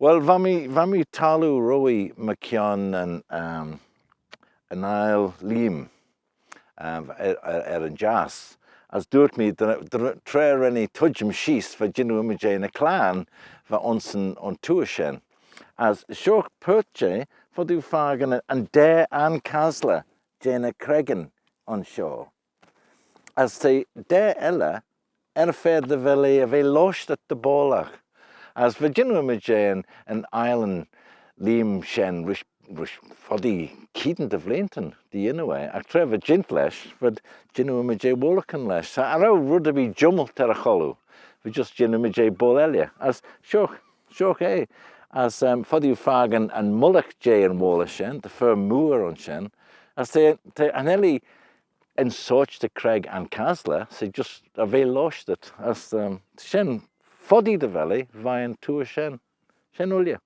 Well, van mi talw roi macion yn ail lim yn jas. As dŵrt mi, tre renni tudjum schies va ginu image yn y clan va ons on tuashen. As sioch perche fod yw fagan yn de an casla jena cregan on sio. As te de ella fer de vele a ve Loshtit de bollagh. As Virginia Image an island lim shen rish foddy keaton de vlinton the inaway. Ac trevor gintlesh, but Virginia Image wollakan lesh. So I would be jummel ter a Cholloo. We just Virginia Image bollelia. As shoch as foddy fagan and mullock jay and walla shen, the firm moor on shen. As they anelli in search to Craig and Casla, so just a ve Loshtit as shen foddy the valley via to a shen ulia.